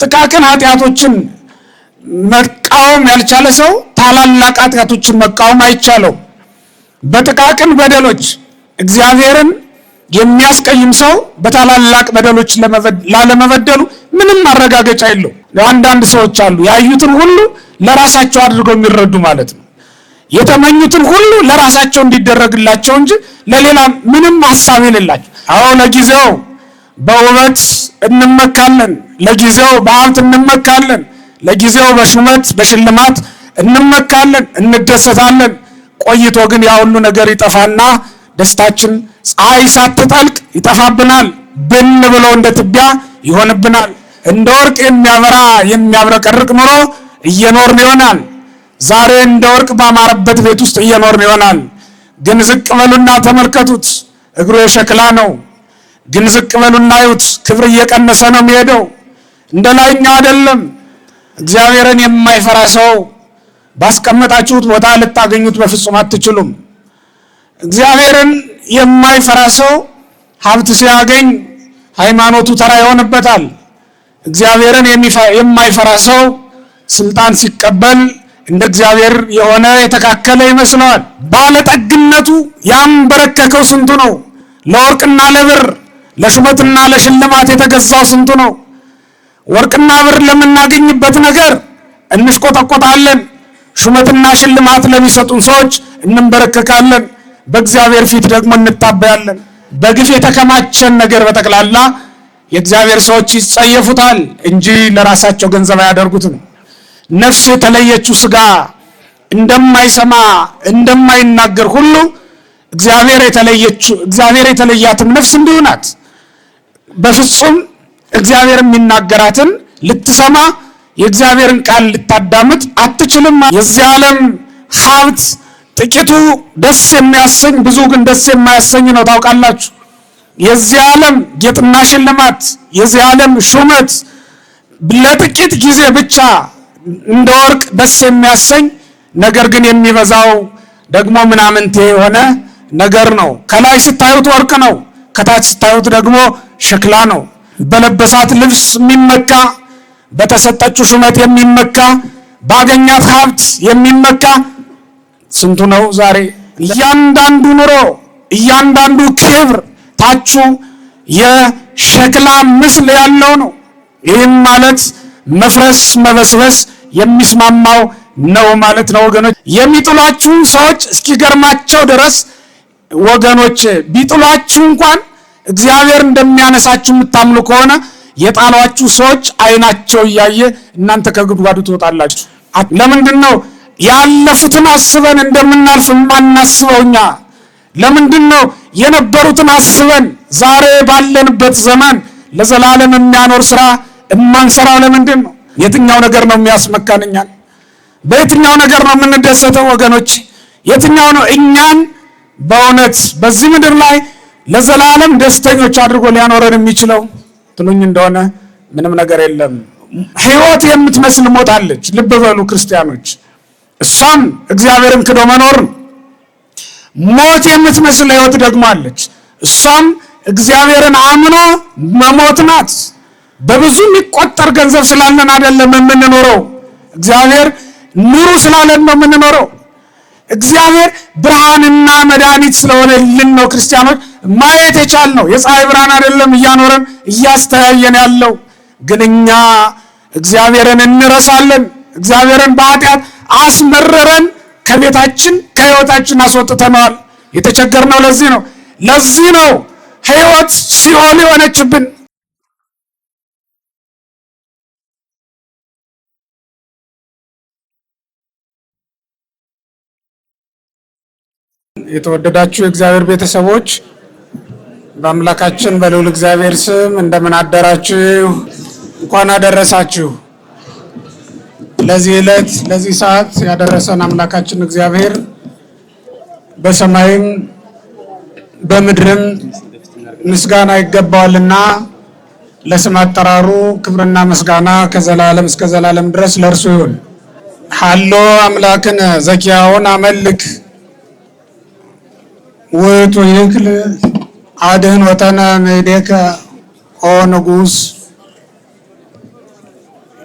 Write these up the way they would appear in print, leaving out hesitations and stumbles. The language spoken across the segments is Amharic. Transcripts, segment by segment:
ጥቃቅን ኃጢአቶችን መቃወም ያልቻለ ሰው ታላላቅ ኃጢአቶችን መቃወም አይቻለው። በጥቃቅን በደሎች እግዚአብሔርን የሚያስቀይም ሰው በታላላቅ በደሎች ላለመበደሉ ምንም ማረጋገጫ የለው። አንዳንድ ሰዎች አሉ ያዩትን ሁሉ ለራሳቸው አድርገው የሚረዱ ማለት ነው። የተመኙትን ሁሉ ለራሳቸው እንዲደረግላቸው እንጂ ለሌላ ምንም ሐሳብ የሌላቸው። አዎ ለጊዜው በውበት እንመካለን፣ ለጊዜው በሀብት እንመካለን፣ ለጊዜው በሹመት በሽልማት እንመካለን፣ እንደሰታለን። ቆይቶ ግን ያ ሁሉ ነገር ይጠፋና ደስታችን ፀሐይ ሳትጠልቅ ይጠፋብናል። ብን ብሎ እንደ ትቢያ ይሆንብናል። እንደ ወርቅ የሚያበራ የሚያብረቀርቅ ኑሮ እየኖርን ይሆናል። ዛሬ እንደ ወርቅ ባማረበት ቤት ውስጥ እየኖርን ይሆናል። ግን ዝቅ በሉና ተመልከቱት፣ እግሩ የሸክላ ነው። ግን ዝቅ በሉና እዩት፣ ክብር እየቀነሰ ነው የሚሄደው፣ እንደ ላይኛው አይደለም። እግዚአብሔርን የማይፈራ ሰው ባስቀመጣችሁት ቦታ ልታገኙት በፍጹም አትችሉም። እግዚአብሔርን የማይፈራ ሰው ሀብት ሲያገኝ ሃይማኖቱ ተራ ይሆንበታል። እግዚአብሔርን የማይፈራ ሰው ስልጣን ሲቀበል እንደ እግዚአብሔር የሆነ የተካከለ ይመስለዋል። ባለጠግነቱ ያንበረከከው ስንቱ ነው? ለወርቅና ለብር ለሹመትና ለሽልማት የተገዛው ስንቱ ነው? ወርቅና ብር ለምናገኝበት ነገር እንሽቆጠቆጣለን። ሹመትና ሽልማት ለሚሰጡን ሰዎች እንንበረከካለን። በእግዚአብሔር ፊት ደግሞ እንታበያለን። በግፍ የተከማቸን ነገር በጠቅላላ የእግዚአብሔር ሰዎች ይጸየፉታል እንጂ ለራሳቸው ገንዘብ አያደርጉትም። ነፍስ የተለየችው ስጋ እንደማይሰማ እንደማይናገር ሁሉ እግዚአብሔር የተለያትም ነፍስ እንዲሁ ናት። በፍጹም እግዚአብሔር የሚናገራትን ልትሰማ የእግዚአብሔርን ቃል ልታዳምጥ አትችልም። የዚህ ዓለም ሀብት ጥቂቱ ደስ የሚያሰኝ ብዙ ግን ደስ የማያሰኝ ነው። ታውቃላችሁ፣ የዚህ ዓለም ጌጥና ሽልማት የዚህ ዓለም ሹመት ለጥቂት ጊዜ ብቻ እንደ ወርቅ ደስ የሚያሰኝ ነገር ግን የሚበዛው ደግሞ ምናምንቴ የሆነ ነገር ነው። ከላይ ስታዩት ወርቅ ነው፣ ከታች ስታዩት ደግሞ ሸክላ ነው። በለበሳት ልብስ የሚመካ በተሰጠችው ሹመት የሚመካ ባገኛት ሀብት የሚመካ ስንቱ ነው ዛሬ? እያንዳንዱ ኑሮ እያንዳንዱ ክብር ታቹ የሸክላ ምስል ያለው ነው። ይህም ማለት መፍረስ መበስበስ የሚስማማው ነው ማለት ነው ወገኖች። የሚጥሏችሁ ሰዎች እስኪገርማቸው ድረስ ወገኖች ቢጥሏችሁ እንኳን እግዚአብሔር እንደሚያነሳችሁ የምታምኑ ከሆነ የጣሏችሁ ሰዎች አይናቸው እያየ እናንተ ከጉድጓዱ ትወጣላችሁ። ለምንድን ነው ያለፉትን አስበን እንደምናልፍ ማናስበው እኛ? ለምንድን ነው የነበሩትን አስበን ዛሬ ባለንበት ዘመን ለዘላለም የሚያኖር ስራ እማንሰራው? ለምንድን ነው? የትኛው ነገር ነው የሚያስመካን እኛን? በየትኛው ነገር ነው የምንደሰተው ወገኖች? የትኛው ነው እኛን በእውነት በዚህ ምድር ላይ ለዘላለም ደስተኞች አድርጎ ሊያኖረን የሚችለው ትሉኝ እንደሆነ ምንም ነገር የለም። ሕይወት የምትመስል ሞት አለች። ልብ በሉ ክርስቲያኖች፣ እሷም እግዚአብሔርን ክዶ መኖር። ሞት የምትመስል ሕይወት ደግሞ አለች። እሷም እግዚአብሔርን አምኖ መሞት ናት። በብዙ የሚቆጠር ገንዘብ ስላለን አይደለም የምንኖረው። እግዚአብሔር ኑሩ ስላለን ነው የምንኖረው። እግዚአብሔር ብርሃንና መድኃኒት ስለሆነልን ነው ክርስቲያኖች ማየት የቻልነው። የፀሐይ ብርሃን አይደለም እያኖረን እያስተያየን ያለው። ግን እኛ እግዚአብሔርን እንረሳለን። እግዚአብሔርን በኃጢአት አስመረረን፣ ከቤታችን ከሕይወታችን አስወጥተነዋል። የተቸገርነው ለዚህ ነው ሕይወት ሲኦል የሆነችብን። የተወደዳችሁ የእግዚአብሔር ቤተሰቦች በአምላካችን በልዑል እግዚአብሔር ስም እንደምን አደራችሁ? እንኳን አደረሳችሁ። ለዚህ ዕለት ለዚህ ሰዓት ያደረሰን አምላካችን እግዚአብሔር በሰማይም በምድርም ምስጋና ይገባዋልና ለስም አጠራሩ ክብርና ምስጋና ከዘላለም እስከ ዘላለም ድረስ ለእርሱ ይሁን። ሀሎ አምላክን ዘኪያውን አመልክ ውእቱ ይክል አድኅኖተነ እምኔከ ኦ ንጉሥ።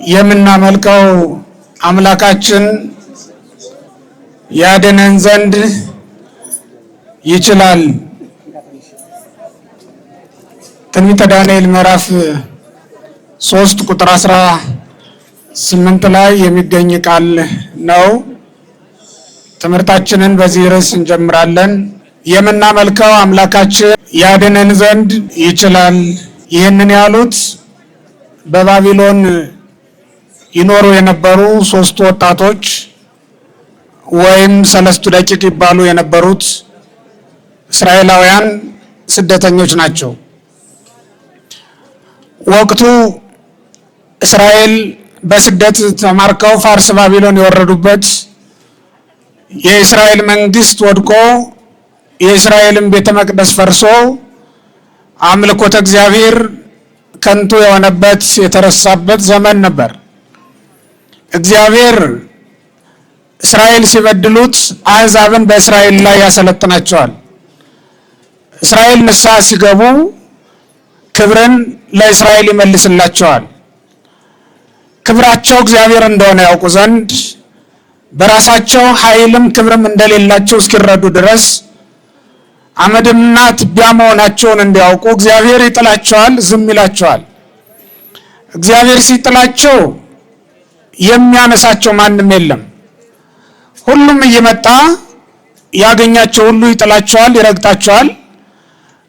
የምናመልከው አምላካችን ያድነን ዘንድ ይችላል። ትንቢተ ዳንኤል ምዕራፍ 3 ቁጥር 18 ላይ የሚገኝ ቃል ነው። ትምህርታችንን በዚህ ርዕስ እንጀምራለን። የምናመልከው አምላካችን ያድነን ዘንድ ይችላል። ይህንን ያሉት በባቢሎን ይኖሩ የነበሩ 3 ወጣቶች ወይም 3 ደቂቅ ይባሉ የነበሩት እስራኤላውያን ስደተኞች ናቸው። ወቅቱ እስራኤል በስደት ተማርከው ፋርስ ባቢሎን የወረዱበት፣ የእስራኤል መንግስት ወድቆ የእስራኤልን ቤተ መቅደስ ፈርሶ አምልኮተ እግዚአብሔር ከንቱ የሆነበት የተረሳበት ዘመን ነበር። እግዚአብሔር እስራኤል ሲበድሉት አሕዛብን በእስራኤል ላይ ያሰለጥናቸዋል። እስራኤል ንስሐ ሲገቡ ክብርን ለእስራኤል ይመልስላቸዋል። ክብራቸው እግዚአብሔር እንደሆነ ያውቁ ዘንድ በራሳቸው ኃይልም ክብርም እንደሌላቸው እስኪረዱ ድረስ አመድና ትቢያ መሆናቸውን እንዲያውቁ እግዚአብሔር ይጥላቸዋል፣ ዝም ይላቸዋል። እግዚአብሔር ሲጥላቸው የሚያነሳቸው ማንም የለም። ሁሉም እየመጣ ያገኛቸው ሁሉ ይጥላቸዋል፣ ይረግጣቸዋል፣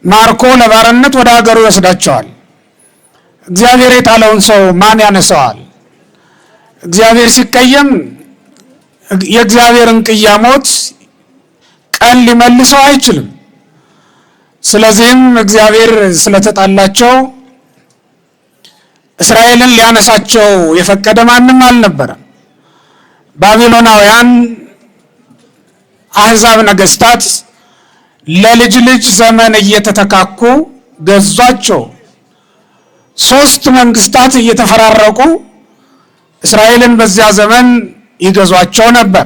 ማርኮ ለባርነት ወደ ሀገሩ ይወስዳቸዋል። እግዚአብሔር የጣለውን ሰው ማን ያነሳዋል? እግዚአብሔር ሲቀየም የእግዚአብሔርን ቅያሞት ቀን ሊመልሰው አይችልም። ስለዚህም እግዚአብሔር ስለተጣላቸው እስራኤልን ሊያነሳቸው የፈቀደ ማንም አልነበረም። ባቢሎናውያን አሕዛብ ነገስታት ለልጅ ልጅ ዘመን እየተተካኩ ገዟቸው። 3 መንግስታት እየተፈራረቁ እስራኤልን በዚያ ዘመን ይገዟቸው ነበር።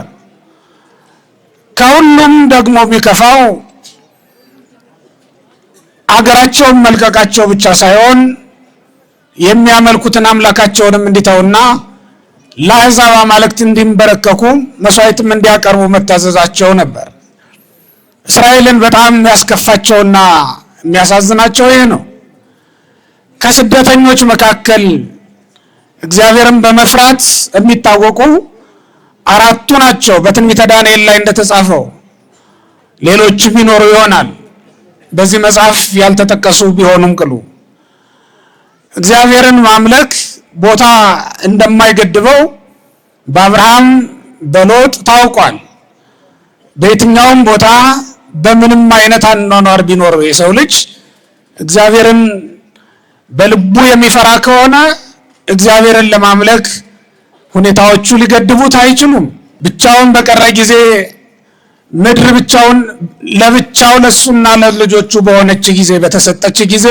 ከሁሉም ደግሞ ቢከፋው አገራቸውን መልቀቃቸው ብቻ ሳይሆን የሚያመልኩትን አምላካቸውንም እንዲተውና ለአሕዛብ አማልክት እንዲንበረከኩ መስዋዕትም እንዲያቀርቡ መታዘዛቸው ነበር። እስራኤልን በጣም የሚያስከፋቸውና የሚያሳዝናቸው ይህ ነው። ከስደተኞች መካከል እግዚአብሔርን በመፍራት የሚታወቁ 4ቱ ናቸው። በትንቢተ ዳንኤል ላይ እንደተጻፈው ሌሎችም ይኖሩ ይሆናል፣ በዚህ መጽሐፍ ያልተጠቀሱ ቢሆኑም ቅሉ። እግዚአብሔርን ማምለክ ቦታ እንደማይገድበው በአብርሃም በሎጥ ታውቋል። በየትኛውም ቦታ በምንም አይነት አኗኗር ቢኖር የሰው ልጅ እግዚአብሔርን በልቡ የሚፈራ ከሆነ እግዚአብሔርን ለማምለክ ሁኔታዎቹ ሊገድቡት አይችሉም። ብቻውን በቀረ ጊዜ ምድር ብቻውን ለብቻው ለሱና ለልጆቹ በሆነች ጊዜ በተሰጠች ጊዜ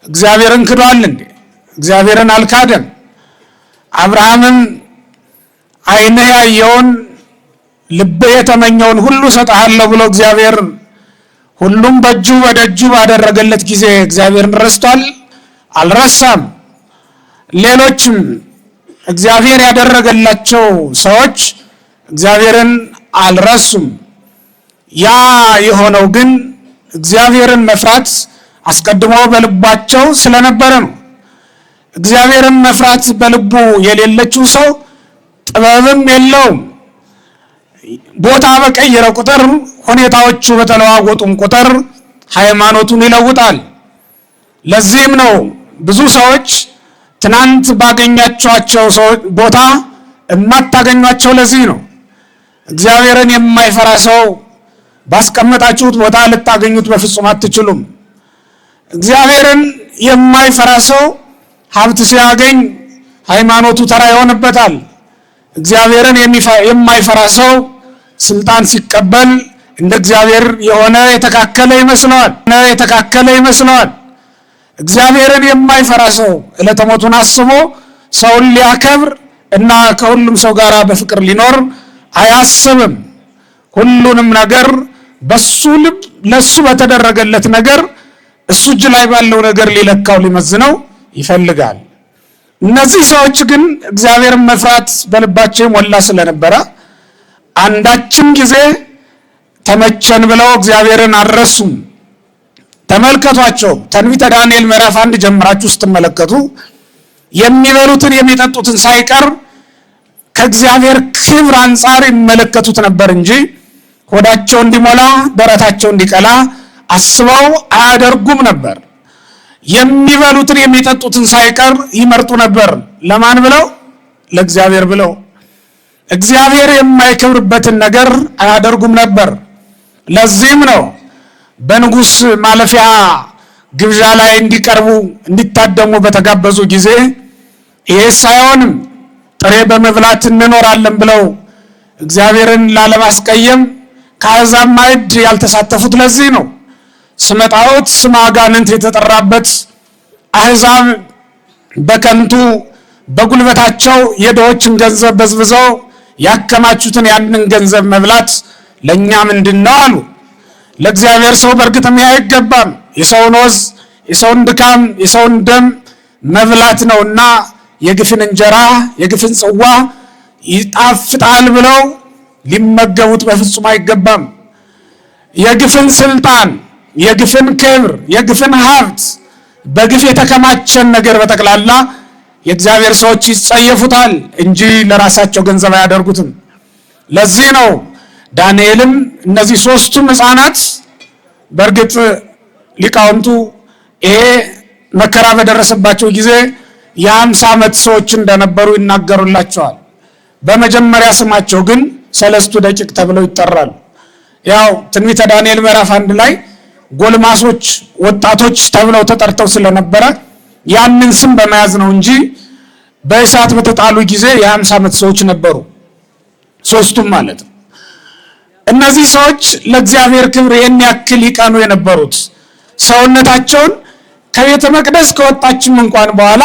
እግዚአብሔርን ክዷል እንዴ? እግዚአብሔርን አልካደም። አብርሃምም ዓይንህ ያየውን ልብህ የተመኘውን ሁሉ እሰጥሃለሁ ብሎ እግዚአብሔር ሁሉም በእጁ በደጁ ባደረገለት ጊዜ እግዚአብሔርን ረስቷል? አልረሳም። ሌሎችም እግዚአብሔር ያደረገላቸው ሰዎች እግዚአብሔርን አልረሱም። ያ የሆነው ግን እግዚአብሔርን መፍራት አስቀድሞ በልባቸው ስለነበረ ነው። እግዚአብሔርን መፍራት በልቡ የሌለችው ሰው ጥበብም የለውም። ቦታ በቀየረ ቁጥር፣ ሁኔታዎቹ በተለዋወጡም ቁጥር ሃይማኖቱን ይለውጣል። ለዚህም ነው ብዙ ሰዎች ትናንት ባገኛቸዋቸው ቦታ የማታገኟቸው። ለዚህ ነው እግዚአብሔርን የማይፈራ ሰው ባስቀመጣችሁት ቦታ ልታገኙት በፍጹም አትችሉም። እግዚአብሔርን የማይፈራ ሰው ሀብት ሲያገኝ ሃይማኖቱ ተራ ይሆንበታል። እግዚአብሔርን የማይፈራ ሰው ስልጣን ሲቀበል እንደ እግዚአብሔር የሆነ የተካከለ ይመስለዋል። እግዚአብሔርን የማይፈራ ሰው ዕለተ ሞቱን አስቦ ሰውን ሊያከብር እና ከሁሉም ሰው ጋር በፍቅር ሊኖር አያስብም። ሁሉንም ነገር በሱ ልብ ለሱ በተደረገለት ነገር እሱ እጅ ላይ ባለው ነገር ሊለካው ሊመዝነው ይፈልጋል። እነዚህ ሰዎች ግን እግዚአብሔርን መፍራት በልባቸው ሞላ ስለነበረ አንዳችም ጊዜ ተመቸን ብለው እግዚአብሔርን አልረሱም። ተመልከቷቸው። ትንቢተ ዳንኤል ምዕራፍ 1 ጀምራችሁ ስትመለከቱ የሚበሉትን የሚጠጡትን ሳይቀር ከእግዚአብሔር ክብር አንጻር ይመለከቱት ነበር እንጂ ሆዳቸው እንዲሞላ ደረታቸው እንዲቀላ አስበው አያደርጉም ነበር። የሚበሉትን የሚጠጡትን ሳይቀር ይመርጡ ነበር። ለማን ብለው? ለእግዚአብሔር ብለው። እግዚአብሔር የማይከብርበትን ነገር አያደርጉም ነበር። ለዚህም ነው በንጉሥ ማለፊያ ግብዣ ላይ እንዲቀርቡ እንዲታደሙ በተጋበዙ ጊዜ ይሄ ሳይሆንም ጥሬ በመብላት እንኖራለን ብለው እግዚአብሔርን ላለማስቀየም ከአሕዛብ ማዕድ ያልተሳተፉት ለዚህ ነው። ስመ ጣዖት ስመ አጋንንት የተጠራበት አሕዛብ በከንቱ በጉልበታቸው የድሆችን ገንዘብ በዝብዘው ያከማቹትን ያንን ገንዘብ መብላት ለእኛ ምንድን ነው አሉ። ለእግዚአብሔር ሰው በእርግጥም ይህ አይገባም። የሰውን ወዝ፣ የሰውን ድካም፣ የሰውን ደም መብላት ነውና የግፍን እንጀራ የግፍን ጽዋ ይጣፍጣል ብለው ሊመገቡት በፍጹም አይገባም። የግፍን ስልጣን፣ የግፍን ክብር፣ የግፍን ሀብት፣ በግፍ የተከማቸን ነገር በጠቅላላ የእግዚአብሔር ሰዎች ይጸየፉታል እንጂ ለራሳቸው ገንዘብ አያደርጉትም። ለዚህ ነው ዳንኤልም እነዚህ ሶስቱም ሕፃናት በእርግጥ ሊቃውንቱ ይሄ መከራ በደረሰባቸው ጊዜ የ50 ዓመት ሰዎች እንደነበሩ ይናገሩላቸዋል። በመጀመሪያ ስማቸው ግን ሰለስቱ ደቂቅ ተብለው ይጠራሉ። ያው ትንቢተ ዳንኤል ምዕራፍ 1 ላይ ጎልማሶች ወጣቶች ተብለው ተጠርተው ስለነበረ ያንን ስም በመያዝ ነው እንጂ በእሳት በተጣሉ ጊዜ የ50 ዓመት ሰዎች ነበሩ፣ ሶስቱም ማለት ነው። እነዚህ ሰዎች ለእግዚአብሔር ክብር ይህን ያክል ይቀኑ የነበሩት ሰውነታቸውን ከቤተ መቅደስ ከወጣችም እንኳን በኋላ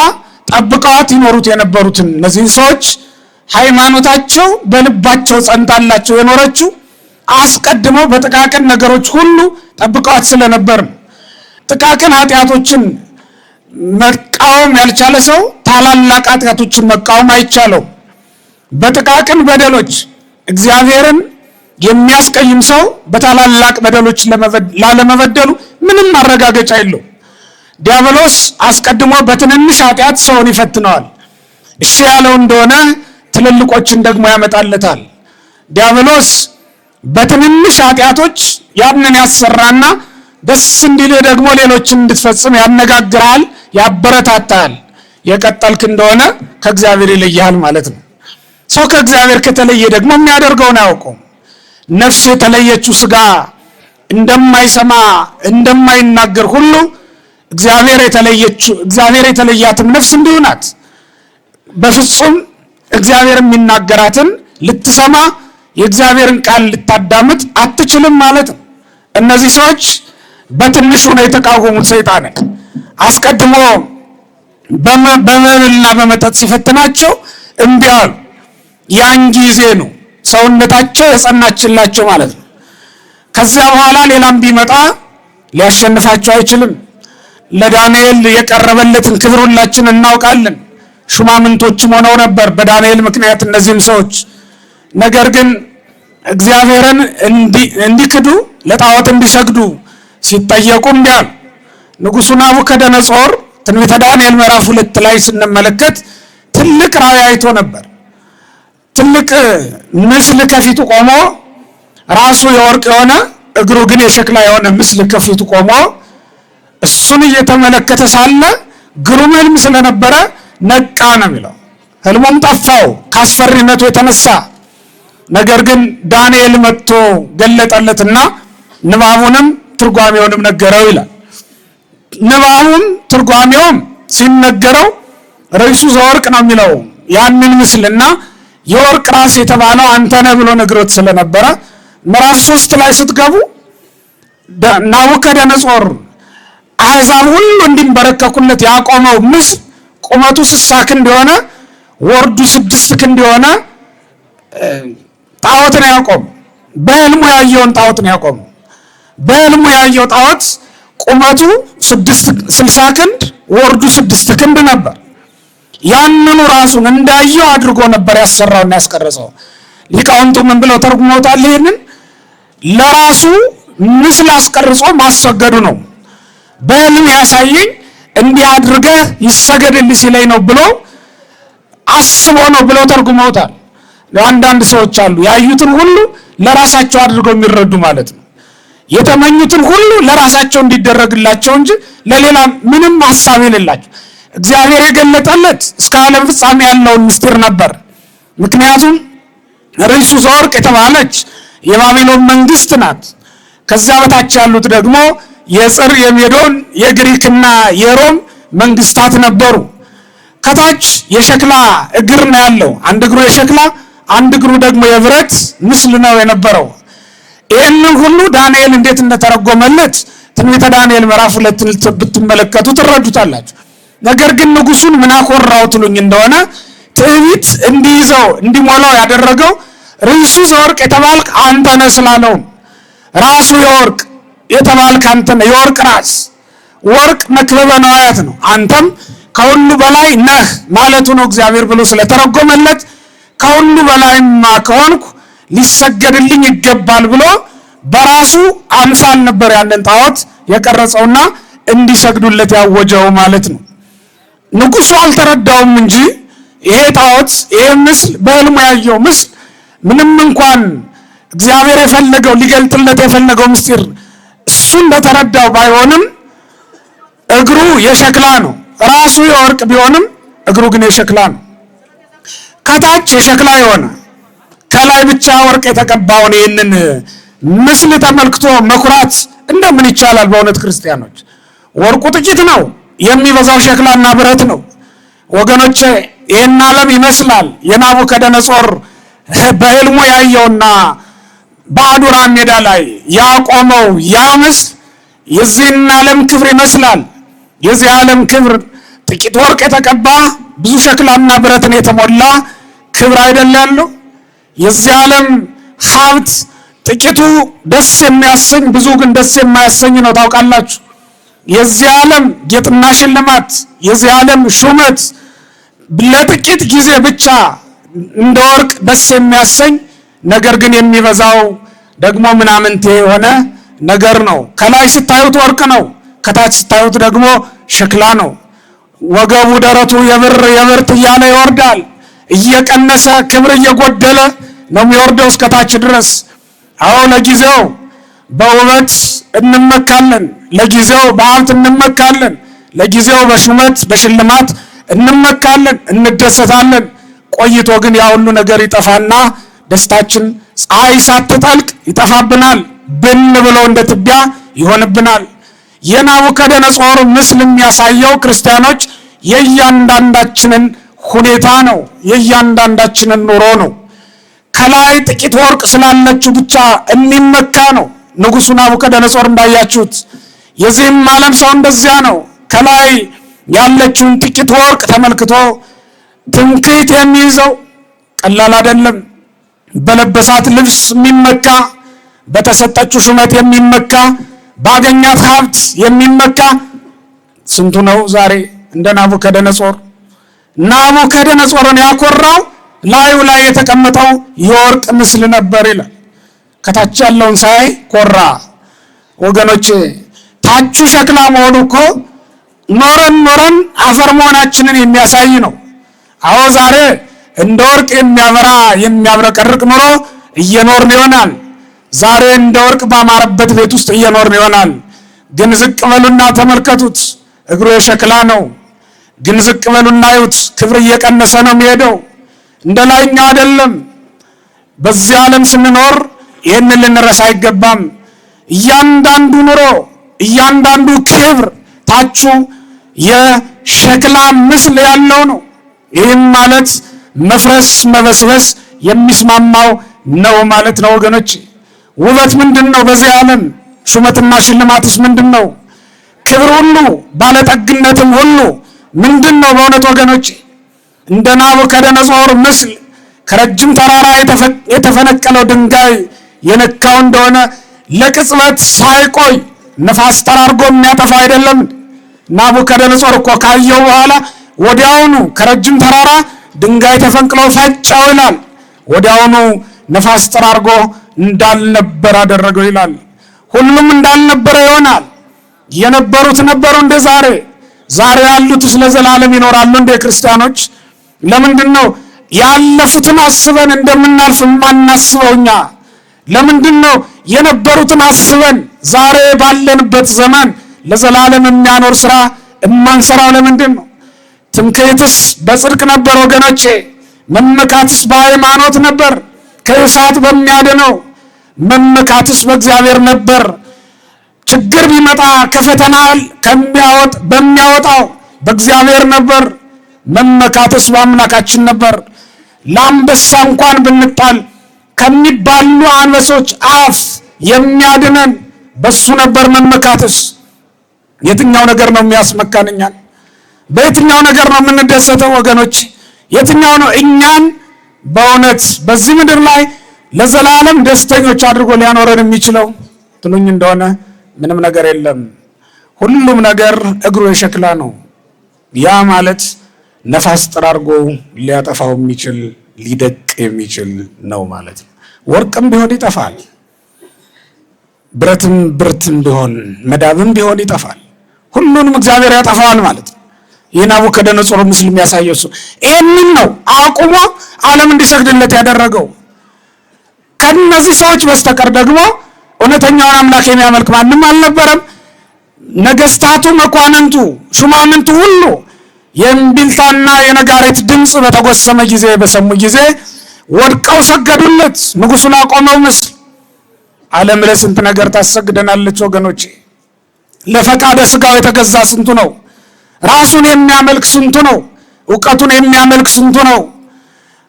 ጠብቀዋት ይኖሩት የነበሩትን እነዚህን ሰዎች ሃይማኖታቸው በልባቸው ጸንታላቸው የኖረችው አስቀድመው በጥቃቅን ነገሮች ሁሉ ጠብቀዋት ስለነበር ነው። ጥቃቅን ኃጢአቶችን መቃወም ያልቻለ ሰው ታላላቅ ኃጢአቶችን መቃወም አይቻለው። በጥቃቅን በደሎች እግዚአብሔርን የሚያስቀይም ሰው በታላላቅ በደሎች ላለመበደሉ ምንም ማረጋገጫ የለው። ዲያብሎስ አስቀድሞ በትንንሽ ኃጢአት ሰውን ይፈትነዋል። እሺ ያለው እንደሆነ ትልልቆችን ደግሞ ያመጣለታል። ዲያብሎስ በትንንሽ ኃጢአቶች ያንን ያሰራና ደስ እንዲልህ ደግሞ ሌሎችን እንድትፈጽም ያነጋግራል፣ ያበረታታል። የቀጠልክ እንደሆነ ከእግዚአብሔር ይለያል ማለት ነው። ሰው ከእግዚአብሔር ከተለየ ደግሞ የሚያደርገውን አያውቀውም። ነፍስ የተለየችው ስጋ እንደማይሰማ እንደማይናገር ሁሉ እግዚአብሔር የተለያትም ነፍስ እንዲሁ ናት። በፍጹም እግዚአብሔር የሚናገራትን ልትሰማ የእግዚአብሔርን ቃል ልታዳምጥ አትችልም ማለት ነው። እነዚህ ሰዎች በትንሹ ነው የተቃወሙት ሰይጣንን። አስቀድሞ በመብልና በመጠጥ ሲፈትናቸው እምቢ አሉ። ያን ጊዜ ነው ሰውነታቸው የጸናችላቸው ማለት ነው። ከዚያ በኋላ ሌላም ቢመጣ ሊያሸንፋቸው አይችልም። ለዳንኤል የቀረበለትን ክብር ሁላችን እናውቃለን። ሹማምንቶችም ሆነው ነበር በዳንኤል ምክንያት እነዚህም ሰዎች። ነገር ግን እግዚአብሔርን እንዲክዱ ለጣዖት እንዲሰግዱ ሲጠየቁ እምቢ አሉ። ንጉሡ ናቡከደነጾር ትንቢተ ዳንኤል ምዕራፍ 2 ላይ ስንመለከት ትልቅ ራእይ አይቶ ነበር። ትልቅ ምስል ከፊቱ ቆሞ ራሱ የወርቅ የሆነ እግሩ ግን የሸክላ የሆነ ምስል ከፊቱ ቆሞ እሱን እየተመለከተ ሳለ ግሩም ሕልም ስለነበረ ነቃ ነው የሚለው። ሕልሙም ጠፋው ካስፈሪነቱ የተነሳ። ነገር ግን ዳንኤል መጥቶ ገለጠለትና ንባቡንም ትርጓሜውንም ነገረው ይላል። ንባቡም ትርጓሜውም ሲነገረው ርዕሱ ዘወርቅ ነው የሚለው ያንን ምስልና የወርቅ ራስ የተባለው አንተ ነህ ብሎ ነግሮት ስለነበረ ምዕራፍ 3 ላይ ስትገቡ ናቡከደነጾር አሕዛብ ሁሉ እንዲንበረከኩለት ያቆመው ምስል ቁመቱ 60 ክንድ የሆነ ወርዱ 6 ክንድ የሆነ ጣዖት ነው ያቆመው። በሕልሙ ያየውን ጣዖት ነው ያቆመው። በሕልሙ ያየው ጣዖት ቁመቱ 60 ክንድ ወርዱ 6 ክንድ ነበር። ያንኑ ራሱን እንዳየው አድርጎ ነበር ያሰራውና ያስቀረጸው። ሊቃውንቱ ምን ብለው ተርጉመውታል? ይሄንን ለራሱ ምስል አስቀርጾ ማስሰገዱ ነው። በህልም ያሳየኝ እንዲህ አድርገህ ይሰገድልህ ሲለኝ ነው ብሎ አስቦ ነው ብለው ተርጉመውታል። አንዳንድ ሰዎች አሉ ያዩትን ሁሉ ለራሳቸው አድርገው የሚረዱ ማለት ነው። የተመኙትን ሁሉ ለራሳቸው እንዲደረግላቸው እንጂ ለሌላ ምንም ሐሳብ የሌላቸው። እግዚአብሔር የገለጠለት እስከ ዓለም ፍጻሜ ያለውን ምስጢር ነበር። ምክንያቱም ርዕሱ ዘወርቅ የተባለች የባቢሎን መንግስት ናት። ከዚያ በታች ያሉት ደግሞ የጽር፣ የሜዶን፣ የግሪክና የሮም መንግስታት ነበሩ። ከታች የሸክላ እግር ነው ያለው። አንድ እግሩ የሸክላ አንድ እግሩ ደግሞ የብረት ምስል ነው የነበረው። ይህንን ሁሉ ዳንኤል እንዴት እንደተረጎመለት ትንቢተ ዳንኤል ምዕራፍ 2 ብትመለከቱ ትረዱታላችሁ። ነገር ግን ንጉሱን ምን አኮራው ትሉኝ እንደሆነ ትዕቢት እንዲይዘው እንዲሞላው ያደረገው ርዕሱ ዘወርቅ የተባልክ አንተ ነህ ስላለው፣ ራሱ የወርቅ የተባልክ አንተ ነህ፣ የወርቅ ራስ። ወርቅ መክበበ ነዋያት ነው። አንተም ከሁሉ በላይ ነህ ማለቱ ነው እግዚአብሔር ብሎ ስለተረጎመለት ከሁሉ በላይማ ከሆንኩ ሊሰገድልኝ ይገባል ብሎ በራሱ አምሳል ነበር ያንን ጣዖት የቀረጸውና እንዲሰግዱለት ያወጀው ማለት ነው። ንጉሱ አልተረዳውም እንጂ ይሄ ጣዖት ይሄ ምስል በህልሙ ያየው ምስል ምንም እንኳን እግዚአብሔር የፈለገው ሊገልጥለት የፈለገው ምስጢር እሱ እንደተረዳው ባይሆንም እግሩ የሸክላ ነው። ራሱ የወርቅ ቢሆንም እግሩ ግን የሸክላ ነው። ከታች የሸክላ የሆነ ከላይ ብቻ ወርቅ የተቀባውን ይህንን ምስል ተመልክቶ መኩራት እንደምን ይቻላል? በእውነት ክርስቲያኖች ወርቁ ጥቂት ነው፣ የሚበዛው ሸክላና ብረት ነው። ወገኖቼ ይህን ዓለም ይመስላል የናቡከደነጾር በህልሙ ያየውና በአዱራ ሜዳ ላይ ያቆመው ያ ምስል የዚህን ዓለም ክብር ይመስላል። የዚህ ዓለም ክብር ጥቂት ወርቅ የተቀባ ብዙ ሸክላና ብረትን የተሞላ ክብር አይደል ያለው? የዚህ ዓለም ሀብት ጥቂቱ ደስ የሚያሰኝ ብዙ ግን ደስ የማያሰኝ ነው። ታውቃላችሁ? የዚህ ዓለም ጌጥና ሽልማት፣ የዚህ ዓለም ሹመት ለጥቂት ጊዜ ብቻ እንደ ወርቅ ደስ የሚያሰኝ ነገር ግን የሚበዛው ደግሞ ምናምንቴ የሆነ ነገር ነው። ከላይ ስታዩት ወርቅ ነው፣ ከታች ስታዩት ደግሞ ሸክላ ነው። ወገቡ ደረቱ የብርት እያለ ይወርዳል። እየቀነሰ ክብር እየጎደለ ነው የሚወርደው እስከታች ድረስ። አዎ ለጊዜው በውበት እንመካለን፣ ለጊዜው በሀብት እንመካለን፣ ለጊዜው በሹመት በሽልማት እንመካለን፣ እንደሰታለን። ቆይቶ ግን ያ ሁሉ ነገር ይጠፋና ደስታችን ፀሐይ ሳትጠልቅ ይጠፋብናል፣ ብን ብሎ እንደ ትቢያ ይሆንብናል። የናቡከደነጾር ምስል የሚያሳየው ክርስቲያኖች የእያንዳንዳችንን ሁኔታ ነው፣ የእያንዳንዳችንን ኑሮ ነው። ከላይ ጥቂት ወርቅ ስላለችው ብቻ የሚመካ ነው ንጉሱ ናቡከደነጾር እንዳያችሁት። የዚህም ዓለም ሰው እንደዚያ ነው። ከላይ ያለችውን ጥቂት ወርቅ ተመልክቶ ትምክህት የሚይዘው ቀላል አይደለም። በለበሳት ልብስ የሚመካ፣ በተሰጠችው ሹመት የሚመካ፣ ባገኛት ሀብት የሚመካ ስንቱ ነው ዛሬ እንደ ናቡከደነጾር። ናቡከደነጾርን ያኮራው ላዩ ላይ የተቀመጠው የወርቅ ምስል ነበር ይላል። ከታች ያለውን ሳይ ኮራ። ወገኖች ታቹ ሸክላ መሆኑ እኮ ኖረን አፈር መሆናችንን የሚያሳይ ነው። አዎ ዛሬ እንደ ወርቅ የሚያበራ የሚያብረቀርቅ ኑሮ እየኖርን ይሆናል። ዛሬ እንደ ወርቅ ባማረበት ቤት ውስጥ እየኖርን ይሆናል። ግን ዝቅ በሉና ተመልከቱት፣ እግሩ የሸክላ ነው። ግን ዝቅ በሉና እዩት፣ ክብር እየቀነሰ ነው የሚሄደው፣ እንደ ላይኛው አይደለም። በዚህ ዓለም ስንኖር ይህንን ልንረሳ አይገባም። እያንዳንዱ ኑሮ እያንዳንዱ ክብር ታቹ የሸክላ ምስል ያለው ነው። ይህም ማለት መፍረስ መበስበስ የሚስማማው ነው ማለት ነው። ወገኖች ውበት ምንድን ነው? በዚህ ዓለም ሹመትና ሽልማትስ ምንድን ነው? ክብር ሁሉ ባለጠግነትም ሁሉ ምንድን ነው? በእውነት ወገኖች እንደ ናቡከደነጾር ምስል ከረጅም ተራራ የተፈነቀለው ድንጋይ የነካው እንደሆነ ለቅጽበት ሳይቆይ ነፋስ ጠራርጎ የሚያጠፋ አይደለም። ናቡከደነጾር እኮ ካየው በኋላ ወዲያውኑ ከረጅም ተራራ ድንጋይ ተፈንቅሎ ፈጨው ይላል። ወዲያውኑ ነፋስ ጠራርጎ እንዳልነበር አደረገው ይላል። ሁሉም እንዳልነበረ ይሆናል። የነበሩት ነበሩ እንደ ዛሬ ያሉትስ ለዘላለም ይኖራሉ እንደ ክርስቲያኖች? ለምንድን ነው ያለፉትን አስበን እንደምናልፍ የማናስበው እኛ? ለምንድን ነው የነበሩትን አስበን ዛሬ ባለንበት ዘመን ለዘላለም የሚያኖር ስራ የማንሰራው? ለምንድን ነው? ትምክህትስ በጽድቅ ነበር ወገኖቼ። መመካትስ በሃይማኖት ነበር ከእሳት በሚያድነው። መመካትስ በእግዚአብሔር ነበር። ችግር ቢመጣ ከፈተና በሚያወጣው በእግዚአብሔር ነበር። መመካትስ በአምላካችን ነበር። ለአንበሳ እንኳን ብንጣል ከሚባሉ አንበሶች አፍ የሚያድነን በሱ ነበር መመካትስ። የትኛው ነገር ነው የሚያስመካን እኛን? በየትኛው ነገር ነው የምንደሰተው ወገኖች? የትኛው ነው እኛን በእውነት በዚህ ምድር ላይ ለዘላለም ደስተኞች አድርጎ ሊያኖረን የሚችለው ትሉኝ እንደሆነ ምንም ነገር የለም። ሁሉም ነገር እግሩ የሸክላ ነው። ያ ማለት ነፋስ ጠራርጎ ሊያጠፋው የሚችል ሊደቅ የሚችል ነው ማለት ነው። ወርቅም ቢሆን ይጠፋል፣ ብረትም ቢሆን መዳብም ቢሆን ይጠፋል። ሁሉንም እግዚአብሔር ያጠፋዋል ማለት ነው። ይህ ናቡከደነጾር ምስል የሚያሳየው እሱ ይህንን ነው አቁሞ ዓለም እንዲሰግድለት ያደረገው። ከነዚህ ሰዎች በስተቀር ደግሞ እውነተኛውን አምላክ የሚያመልክ ማንም አልነበረም። ነገስታቱ፣ መኳንንቱ፣ ሹማምንቱ ሁሉ የእምቢልታና የነጋሪት ድምፅ በተጎሰመ ጊዜ በሰሙ ጊዜ ወድቀው ሰገዱለት። ንጉሱን አቆመው ምስል። ዓለም ለስንት ነገር ታሰግደናለች ወገኖቼ። ለፈቃደ ስጋው የተገዛ ስንቱ ነው? ራሱን የሚያመልክ ስንቱ ነው? ዕውቀቱን የሚያመልክ ስንቱ ነው?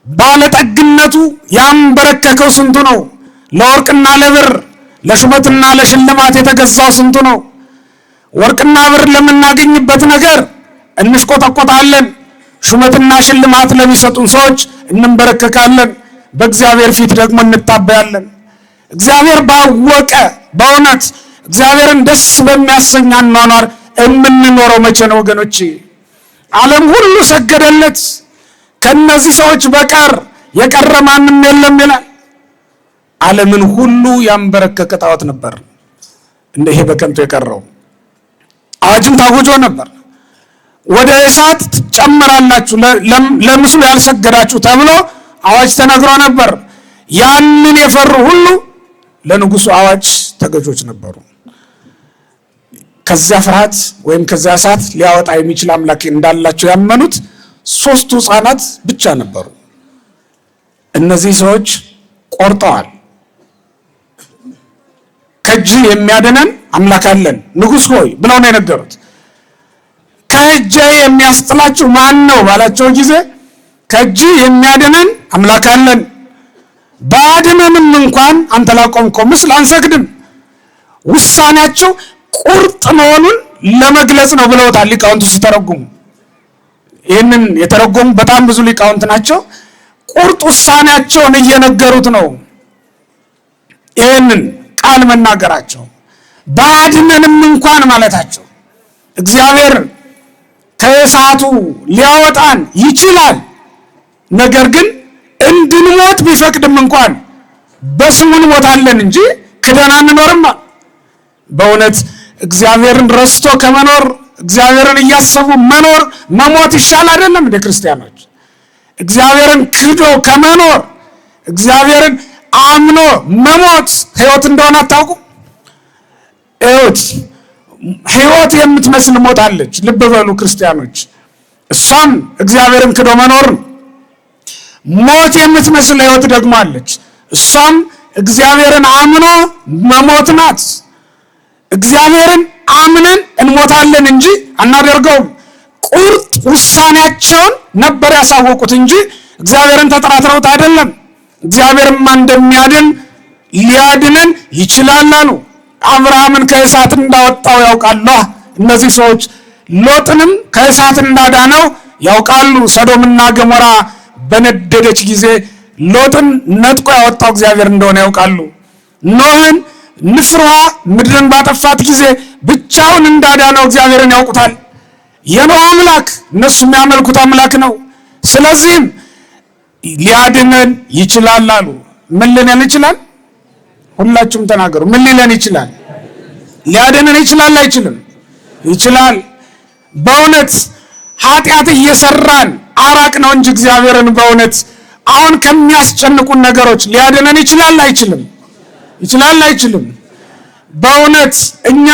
ባለጠግነቱ ያንበረከከው ስንቱ ነው? ለወርቅና ለብር ለሹመትና ለሽልማት የተገዛው ስንቱ ነው? ወርቅና ብር ለምናገኝበት ነገር እንሽቆጠቆጣለን። ሹመትና ሽልማት ለሚሰጡን ሰዎች እንበረከካለን። በእግዚአብሔር ፊት ደግሞ እንታበያለን። እግዚአብሔር ባወቀ በእውነት እግዚአብሔርን ደስ በሚያሰኝ አኗኗር የምንኖረው መቼ ነው ወገኖቼ? ዓለም ሁሉ ሰገደለት፣ ከነዚህ ሰዎች በቀር የቀረ ማንም የለም ይላል። ዓለምን ሁሉ ያንበረከከ ጣዖት ነበር እንደ ይሄ በከንቱ የቀረው። አዋጅም ታውጆ ነበር። ወደ እሳት ትጨምራላችሁ ለምስሉ ያልሰገዳችሁ ተብሎ አዋጅ ተነግሮ ነበር። ያንን የፈሩ ሁሉ ለንጉሱ አዋጅ ተገዦች ነበሩ። ከዚያ ፍርሃት ወይም ከዚያ እሳት ሊያወጣ የሚችል አምላክ እንዳላቸው ያመኑት 3 ሕፃናት ብቻ ነበሩ። እነዚህ ሰዎች ቆርጠዋል። ከእጅ የሚያድነን አምላክ አለን ንጉሥ ሆይ ብለው ነው የነገሩት። ከእጅ የሚያስጥላችሁ ማን ነው ባላቸው ጊዜ ከእጅ የሚያድነን አምላክ አለን፣ ባድነንም እንኳን አንተ ላቆምከው ምስል አንሰግድም። ውሳኔያቸው ቁርጥ መሆኑን ለመግለጽ ነው ብለውታል ሊቃውንቱ ሲተረጉሙ። ይህንን የተረጎሙ በጣም ብዙ ሊቃውንት ናቸው። ቁርጥ ውሳኔያቸውን እየነገሩት ነው ይህንን ቃል መናገራቸው። ባድነንም እንኳን ማለታቸው እግዚአብሔር ከእሳቱ ሊያወጣን ይችላል። ነገር ግን እንድንሞት ቢፈቅድም እንኳን በስሙ እንሞታለን እንጂ ክደን አንኖርም። በእውነት እግዚአብሔርን ረስቶ ከመኖር እግዚአብሔርን እያሰቡ መሞት ይሻል አይደለም እንደ ክርስቲያኖች? እግዚአብሔርን ክዶ ከመኖር እግዚአብሔርን አምኖ መሞት ሕይወት እንደሆነ አታውቁም? ሕይወት የምትመስል ሞት አለች። ልብ በሉ ክርስቲያኖች። እሷም እግዚአብሔርን ክዶ መኖር። ሞት የምትመስል ሕይወት ደግሞ አለች። እሷም እግዚአብሔርን አምኖ መሞት ናት። እግዚአብሔርን አምነን እንሞታለን እንጂ አናደርገውም። ቁርጥ ውሳኔያቸውን ነበር ያሳወቁት እንጂ እግዚአብሔርን ተጠራጥረውት አይደለም። እግዚአብሔርማ እንደሚያድን ሊያድነን ይችላል አሉ። አብርሃምን ከእሳት እንዳወጣው ያውቃሉ እነዚህ ሰዎች። ሎጥንም ከእሳት እንዳዳነው ያውቃሉ። ሰዶምና ገሞራ በነደደች ጊዜ ሎጥን ነጥቆ ያወጣው እግዚአብሔር እንደሆነ ያውቃሉ። ኖህን ንፍሯ ምድርን ባጠፋት ጊዜ ብቻውን እንዳዳነው እግዚአብሔርን ያውቁታል። የኖህ አምላክ እነሱ የሚያመልኩት አምላክ ነው። ስለዚህም ሊያድነን ይችላል አሉ። ምን ሊለን ይችላል? ሁላችሁም ተናገሩ። ምን ሊለን ይችላል? ሊያድነን ይችላል አይችልም? ይችላል። በእውነት ኃጢአት እየሰራን አራቅ ነው እንጂ እግዚአብሔርን በእውነት አሁን ከሚያስጨንቁን ነገሮች ሊያድነን ይችላል አይችልም? ይችላል አይችልም? በእውነት እኛ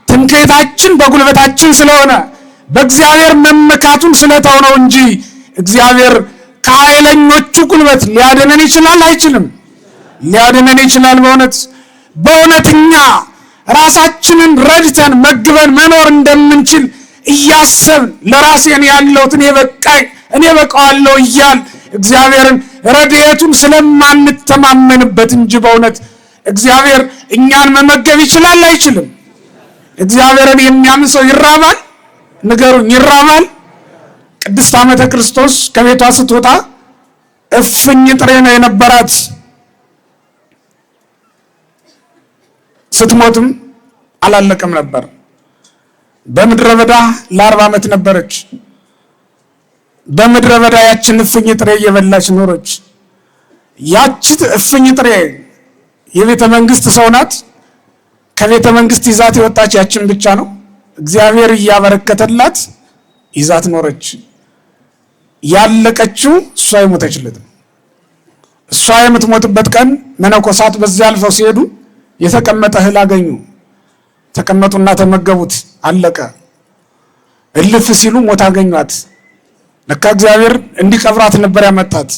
ትምክህታችን በጉልበታችን ስለሆነ በእግዚአብሔር መመካቱን ስለተው ነው እንጂ እግዚአብሔር ከኃይለኞቹ ጉልበት ሊያድነን ይችላል አይችልም? ሊያድነን ይችላል። በእውነት እኛ ራሳችንን ረድተን መግበን መኖር እንደምንችል እያሰብን ለራሴን ያለውት እኔ በቃዋለሁ እያል እግዚአብሔርን ረድኤቱን ስለማንተማመንበት እንጂ በእውነት እግዚአብሔር እኛን መመገብ ይችላል አይችልም? እግዚአብሔርን የሚያምን ሰው ይራባል? ንገሩኝ፣ ይራባል? ቅድስት ዓመተ ክርስቶስ ከቤቷ ስትወጣ እፍኝ ጥሬ ነው የነበራት። ስትሞትም አላለቀም ነበር። በምድረ በዳ ለ40 ዓመት ነበረች። በምድረ በዳ ያችን እፍኝ ጥሬ እየበላች ኖረች። ያቺ እፍኝ ጥሬ የቤተ መንግስት ሰው ናት። ከቤተ መንግስት ይዛት የወጣች ያችን ብቻ ነው። እግዚአብሔር እያበረከተላት ይዛት ኖረች። ያለቀችው እሷ የሞተችለት። እሷ የምትሞትበት ቀን መነኮሳት በዚያ አልፈው ሲሄዱ የተቀመጠ እህል አገኙ። ተቀመጡና ተመገቡት። አለቀ። እልፍ ሲሉ ሞት አገኟት። ለካ እግዚአብሔር እንዲቀብራት ነበር ያመጣት።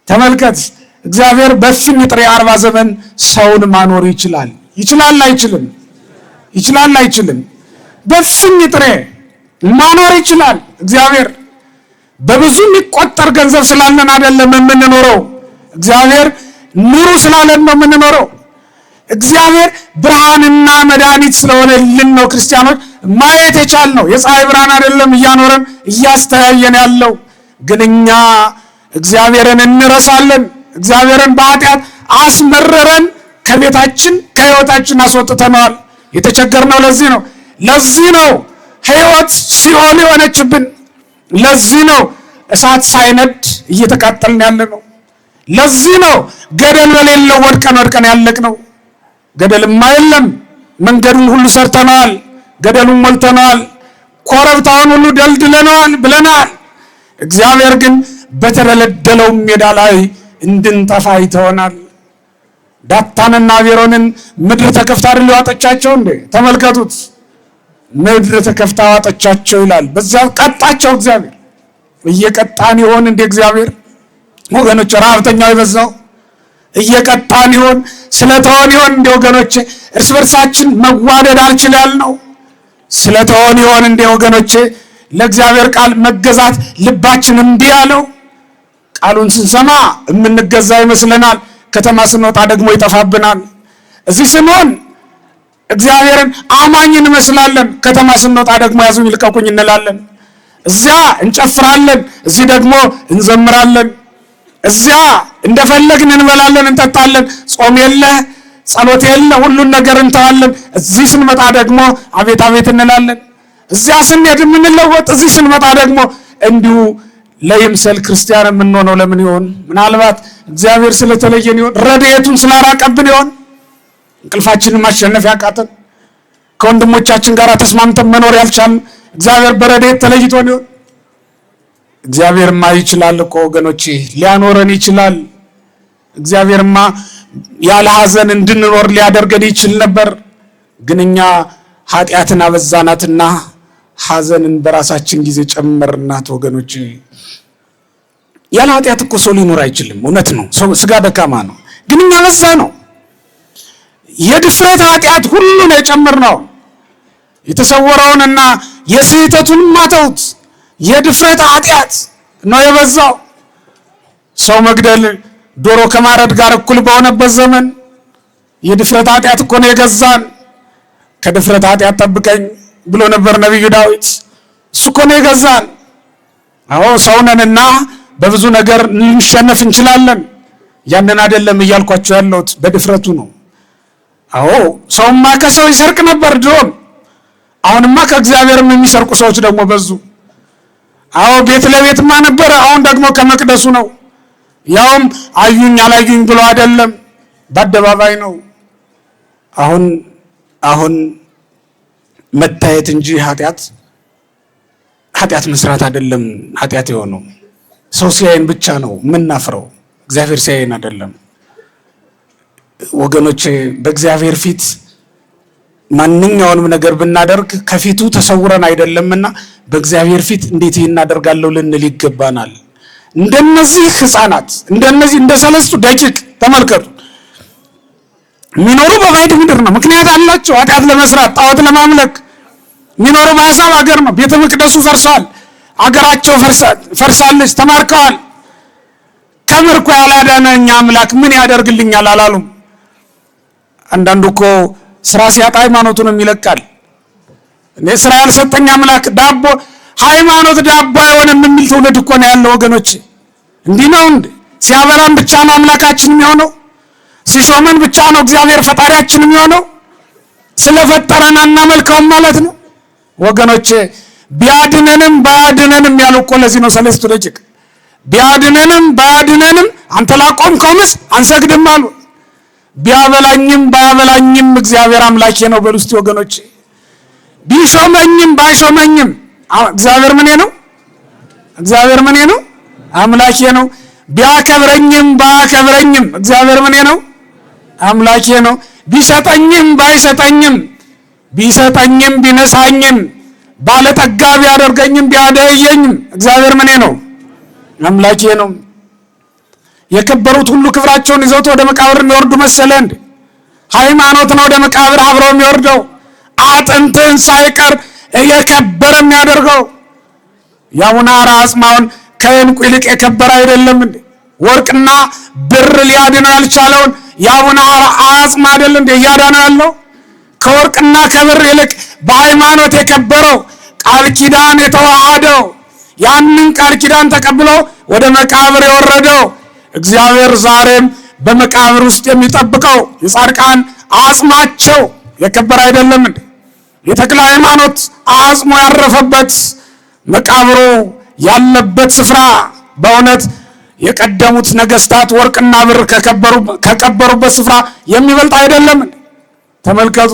ተመልከት፣ እግዚአብሔር በእፍኝ ጥሬ 40 ዘመን ሰውን ማኖር ይችላል። ይችላል አይችልም? ይችላል አይችልም? በእፍኝ ጥሬ ማኖር ይችላል እግዚአብሔር። በብዙ የሚቆጠር ገንዘብ ስላለን አይደለም የምንኖረው። እግዚአብሔር ኑሩ ስላለን ነው የምንኖረው። እግዚአብሔር ብርሃንና መድኃኒት ስለሆነልን ነው ክርስቲያኖች ማየት የቻልነው። የፀሐይ ብርሃን አይደለም እያኖረን እያስተያየን ያለው። ግን እኛ እግዚአብሔርን እንረሳለን። እግዚአብሔርን በኃጢአት አስመረረን፣ ከቤታችን ከህይወታችን አስወጥተነዋል። የተቸገርነው ለዚህ ነው ህይወት ሲኦል የሆነችብን። ለዚህ ነው እሳት ሳይነድ እየተቃጠልን ያለነው። ለዚህ ነው ገደል በሌለው ወድቀን ያለቅነው። ገደልማ የለም፣ መንገዱን ሁሉ ሰርተነዋል፣ ገደሉን ሞልተነዋል፣ ኮረብታውን ሁሉ ደልድለነዋል ብለናል። እግዚአብሔር ግን በተደለደለው ሜዳ ላይ እንድንጠፋ ይተወናል። ዳታንና አቤሮንን ምድር ተከፍታ አይደል ያወጣቻቸው እንዴ? ተመልከቱት። ምድር ተከፍታ አወጣቻቸው ይላል። በዚያ ቀጣቸው እግዚአብሔር። እየቀጣን ይሆን እንደ እግዚአብሔር ወገኖች? ረሃብተኛው የበዛው እየቀጣን ይሆን? ስለተሆን ይሆን እንደ ወገኖቼ? እርስ በርሳችን መዋደድ አልችል ያልነው ስለተሆን ይሆን እንደ ወገኖቼ? ለእግዚአብሔር ቃል መገዛት ልባችን እምቢ ያለው? ቃሉን ስንሰማ የምንገዛ ይመስለናል። ከተማ ስንወጣ ደግሞ ይጠፋብናል። እዚህ ስንሆን እግዚአብሔርን አማኝ እንመስላለን። ከተማ ስንወጣ ደግሞ ያዙኝ ልቀቁኝ እንላለን። እዚያ እንጨፍራለን፣ እዚህ ደግሞ እንዘምራለን። እዚያ እንደፈለግን እንበላለን፣ እንጠጣለን። ጾም የለ ጸሎት የለ፣ ሁሉን ነገር እንተዋለን። እዚህ ስንመጣ ደግሞ አቤት አቤት እንላለን። እዚያ ስንሄድ የምንለወጥ፣ እዚህ ስንመጣ ደግሞ እንዲሁ ለይምሰል ክርስቲያን የምንሆነው ለምን ይሆን? ምናልባት እግዚአብሔር ስለተለየን ይሆን? ረድኤቱን ስላራቀብን ይሆን? እንቅልፋችንን ማሸነፍ ያቃተን፣ ከወንድሞቻችን ጋር ተስማምተን መኖር ያልቻልን እግዚአብሔር በረድኤት ተለይቶን ይሆን? እግዚአብሔርማ ይችላል እኮ ወገኖቼ፣ ሊያኖረን ይችላል። እግዚአብሔርማ ያለ ሐዘን እንድንኖር ሊያደርገን ይችል ነበር። ግን እኛ ኃጢአትን አበዛናትና ሐዘንን በራሳችን ጊዜ ጨመርናት ወገኖቼ። ያለ ኃጢአት እኮ ሰው ሊኖር አይችልም። እውነት ነው፣ ሰው ስጋ ደካማ ነው። ግን እኛ በዛ ነው የድፍረት ኃጢአት ሁሉ ነው የጨመርነው። የተሰወረውንና የስህተቱን ማተውት የድፍረት ኃጢአት ነው የበዛው። ሰው መግደል ዶሮ ከማረድ ጋር እኩል በሆነበት ዘመን የድፍረት ኃጢአት እኮ ነው የገዛን። ከድፍረት ኃጢአት ጠብቀኝ ብሎ ነበር ነቢዩ ዳዊት። እሱ እኮ ነው የገዛን። አዎ ሰው ነንና በብዙ ነገር ልንሸነፍ እንችላለን። ያንን አይደለም እያልኳቸው ያለሁት፣ በድፍረቱ ነው። አዎ ሰውማ ከሰው ይሰርቅ ነበር ድሮም። አሁንማ ከእግዚአብሔርም የሚሰርቁ ሰዎች ደግሞ በዙ። አዎ ቤት ለቤትማ ነበረ፣ አሁን ደግሞ ከመቅደሱ ነው። ያውም አዩኝ አላዩኝ ብሎ አይደለም፣ በአደባባይ ነው። አሁን መታየት እንጂ ኃጢአት መስራት አይደለም። ኃጢአት የሆነው ሰው ሲያየን ብቻ ነው የምናፍረው፣ እግዚአብሔር ሲያየን አይደለም። ወገኖቼ በእግዚአብሔር ፊት ማንኛውንም ነገር ብናደርግ ከፊቱ ተሰውረን አይደለምና በእግዚአብሔር ፊት እንዴት እናደርጋለሁ ልንል ይገባናል። እንደነዚህ ሕፃናት እንደ ሰለስቱ ደቂቅ ተመልከቱ። የሚኖሩ በባዕድ ምድር ነው። ምክንያት አላቸው። ኃጢአት ለመስራት ጣዖት ለማምለክ የሚኖሩ በአሕዛብ ሀገር ነው። ቤተ መቅደሱ ፈርሷል። አገራቸው ፈርሳለች። ተማርከዋል። ከምርኮ ያላዳነኝ አምላክ ምን ያደርግልኛል አላሉም። አንዳንዱ እኮ ስራ ሲያጣ ሃይማኖቱንም ይለቃል። እኔ ስራ ያልሰጠኝ አምላክ ሃይማኖት ዳቦ አይሆንም የሚል ትውልድ እኮ ነው ያለው ወገኖች። እንዲህ ነው እንዴ? ሲያበላን ብቻ ነው አምላካችን የሚሆነው? ሲሾመን ብቻ ነው እግዚአብሔር ፈጣሪያችን የሚሆነው? ስለፈጠረን አናመልከውም ማለት ነው ወገኖች? ቢያድነንም ባያድነንም ያሉ እኮ ለዚህ ነው ሰለስቱ ደቂቅ። ቢያድነንም ባያድነንም አንተ ላቆምከው ምስ አንሰግድም አሉ። ቢያበላኝም ባያበላኝም እግዚአብሔር አምላኬ ነው በሉ እስቲ ወገኖች። ቢሾመኝም ባይሾመኝም እግዚአብሔር ምኔ ነው? እግዚአብሔር ምኔ ነው? አምላኬ ነው። ቢያከብረኝም ባያከብረኝም እግዚአብሔር ምኔ ነው? አምላኬ ነው። ቢሰጠኝም ባይሰጠኝም ቢሰጠኝም ቢነሳኝም ባለጠጋ ቢያደርገኝም ቢያደየኝም እግዚአብሔር ምኔ ነው? አምላኬ ነው። የከበሩት ሁሉ ክብራቸውን ይዘው ወደ መቃብር የሚወርዱ መሰለ እንዴ? ሃይማኖት ነው ወደ መቃብር አብሮ የሚወርደው። አጥንትን ሳይቀር የከበረ የሚያደርገው። የአቡነ ሐራ አጽማውን ከዕንቁ ይልቅ የከበረ አይደለም እንዴ? ወርቅና ብር ሊያድነው ያልቻለውን የአቡነ ሐራ አጽም አይደል እንዴ እያዳነው ያለው? ከወርቅና ከብር ይልቅ በሃይማኖት የከበረው ቃል ኪዳን የተዋሃደው ያንን ቃል ኪዳን ተቀብሎ ወደ መቃብር የወረደው እግዚአብሔር ዛሬም በመቃብር ውስጥ የሚጠብቀው የጻድቃን አጽማቸው የከበረ አይደለም እንዴ? የተክለ ሃይማኖት አጽሙ ያረፈበት መቃብሩ ያለበት ስፍራ በእውነት የቀደሙት ነገስታት ወርቅና ብር ከከበሩበት ስፍራ የሚበልጥ አይደለም እንዴ? ተመልከቱ።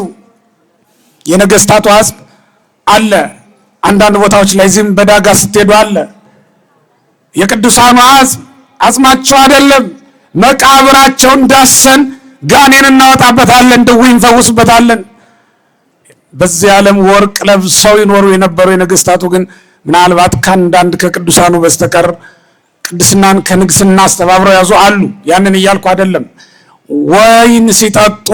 የነገስታቱ አጽም አለ አንዳንድ ቦታዎች ላይ ዝም በዳጋ ስትሄዱ አለ። የቅዱሳኑ አጽማቸው አይደለም። መቃብራቸውን ዳሰን ጋኔን እናወጣበታለን፣ ድውይ እንፈውስበታለን። በዚህ ዓለም ወርቅ ለብሰው ይኖሩ የነበሩ የነገስታቱ ግን ምናልባት ከአንዳንድ ከቅዱሳኑ በስተቀር ቅድስናን ከንግስና አስተባብረው ያዙ አሉ። ያንን እያልኩ አይደለም። ወይን ሲጠጡ፣